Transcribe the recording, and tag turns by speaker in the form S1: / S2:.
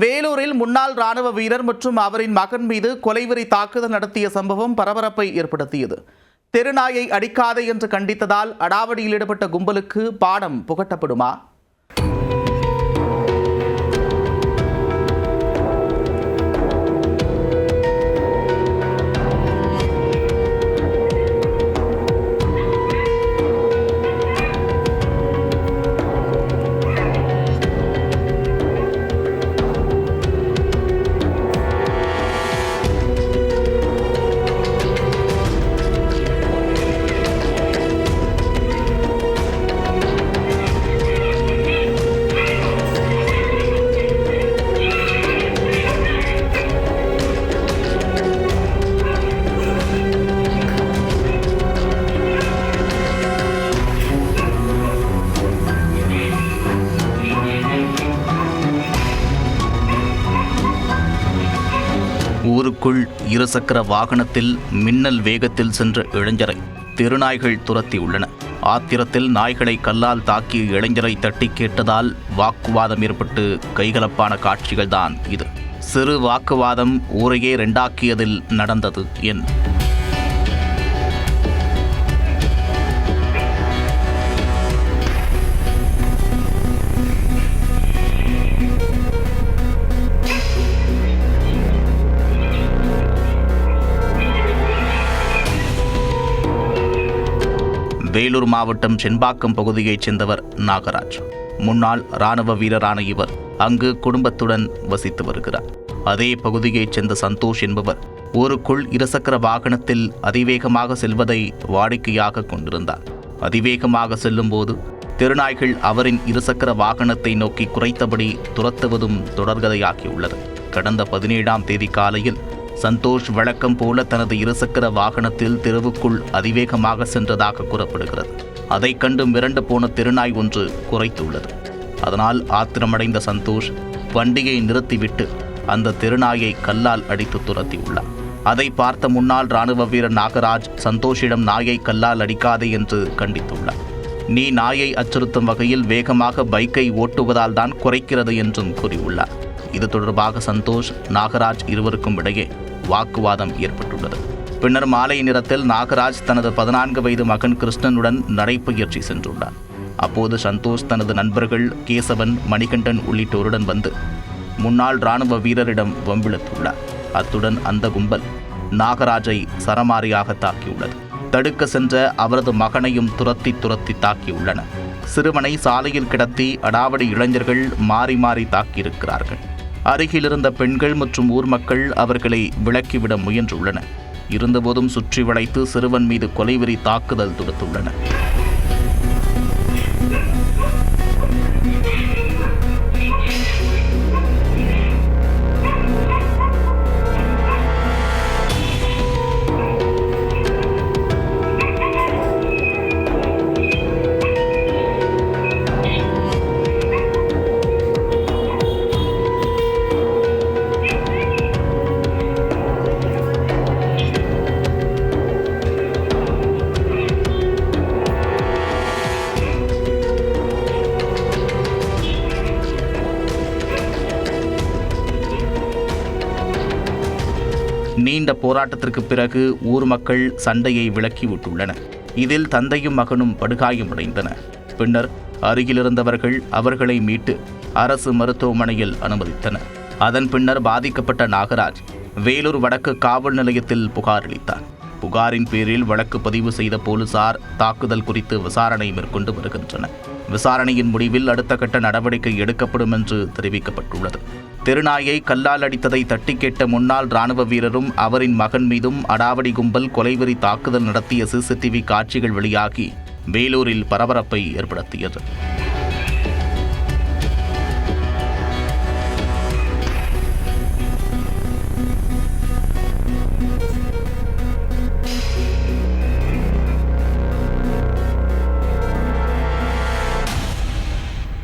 S1: வேலூரில் முன்னாள் ராணுவ வீரர் மற்றும் அவரின் மகன் மீது கொலைவெறி தாக்குதல் நடத்திய சம்பவம் பரபரப்பை ஏற்படுத்தியது. தெருநாயை அடிக்காதே என்று கண்டித்ததால் அடாவடியில் ஈடுபட்ட கும்பலுக்கு பாடம் புகட்டப்படுமா?
S2: ஊருக்குள் இருசக்கர வாகனத்தில் மின்னல் வேகத்தில் சென்ற இளைஞரை தெருநாய்கள் துரத்தியுள்ளன. ஆத்திரத்தில் நாய்களை கல்லால் தாக்கிய இளைஞரை தட்டி கேட்டதால் வாக்குவாதம் ஏற்பட்டு கைகலப்பான காட்சிகள்தான் இது. சிறு வாக்குவாதம் ஊரையே ரெண்டாக்கியதில் நடந்தது என்ன? வேலூர் மாவட்டம் செண்பாக்கம் பகுதியைச் சேர்ந்தவர் நாகராஜ். முன்னாள் ராணுவ வீரரான இவர் அங்கு குடும்பத்துடன் வசித்து வருகிறார். அதே பகுதியைச் சேர்ந்த சந்தோஷ் என்பவர் ஊருக்குள் இருசக்கர வாகனத்தில் அதிவேகமாக செல்வதை வாடிக்கையாக கொண்டிருந்தார். அதிவேகமாக செல்லும்போது தெருநாய்கள் அவரின் இருசக்கர வாகனத்தை நோக்கி குறைத்தபடி துரத்துவதும் தொடர்கதையாகியுள்ளது. கடந்த 17ஆம் தேதி காலையில் சந்தோஷ் வழக்கம் போல தனது இருசக்கர வாகனத்தில் தெருவுக்குள் அதிவேகமாக சென்றதாக கூறப்படுகிறது. அதை கண்டு மிரண்டு போன தெருநாய் ஒன்று குறைத்துள்ளது. அதனால் ஆத்திரமடைந்த சந்தோஷ் வண்டியை நிறுத்திவிட்டு அந்த தெருநாயை கல்லால் அடித்து துரத்தியுள்ளார். அதை பார்த்த முன்னாள் ராணுவ வீரர் நாகராஜ் சந்தோஷிடம் நாயை கல்லால் அடிக்காதே என்று கண்டித்துள்ளார். நீ நாயை அச்சுறுத்தும் வகையில் வேகமாக பைக்கை ஓட்டுவதால் தான் குறைக்கிறது என்றும் கூறியுள்ளார். இது தொடர்பாக சந்தோஷ் நாகராஜ் இருவருக்கும் இடையே வாக்குவாதம் ஏற்பட்டுள்ளது. பின்னர் மாலை நேரத்தில் நாகராஜ் தனது 14 வயது மகன் கிருஷ்ணனுடன் நடைபயிற்சி சென்றுள்ளார். அப்போது சந்தோஷ் தனது நண்பர்கள் கேசவன், மணிகண்டன் உள்ளிட்டோருடன் வந்து முன்னாள் ராணுவ வீரரிடம் வம்பிழுத்துள்ளார். அத்துடன் அந்த கும்பல் நாகராஜை சரமாரியாக தாக்கியுள்ளது. தடுக்க சென்ற அவரது மகனையும் துரத்தி தாக்கியுள்ளனர். சிறுவனை சாலையில் கிடத்தி அடாவடி இளைஞர்கள் மாறி மாறி தாக்கியிருக்கிறார்கள். அருகிலிருந்த பெண்கள் மற்றும் ஊர் மக்கள் அவர்களை விலக்கிவிட முயன்றுள்ளனர். இருந்தபோதும் சுற்றி வளைத்து சிறுவன் மீது கொலைவெறி தாக்குதல் தொடுத்துள்ளனர். நீண்ட போராட்டத்திற்கு பிறகு ஊர் மக்கள் சண்டையை விலக்கிவிட்டுள்ளனர். இதில் தந்தையும் மகனும் படுகாயமடைந்தனர். பின்னர் அருகிலிருந்தவர்கள் அவர்களை மீட்டு அரசு மருத்துவமனையில் அனுமதித்தனர். அதன் பின்னர் பாதிக்கப்பட்ட நாகராஜ் வேலூர் வடக்கு காவல் நிலையத்தில் புகார் அளித்தார். புகாரின் பேரில் வழக்கு பதிவு செய்த போலீசார் தாக்குதல் குறித்து விசாரணை மேற்கொண்டு வருகின்றனர். விசாரணையின் முடிவில் அடுத்த கட்ட நடவடிக்கை எடுக்கப்படும் என்று தெரிவிக்கப்பட்டுள்ளது. தெருநாயை கல்லால் அடித்ததை தட்டி கேட்ட முன்னாள் ராணுவ வீரரும் அவரின் மகன் மீதும் அடாவடி கும்பல் கொலைவெறி தாக்குதல் நடத்திய CCTV காட்சிகள் வெளியாகி வேலூரில் பரபரப்பை ஏற்படுத்தியது.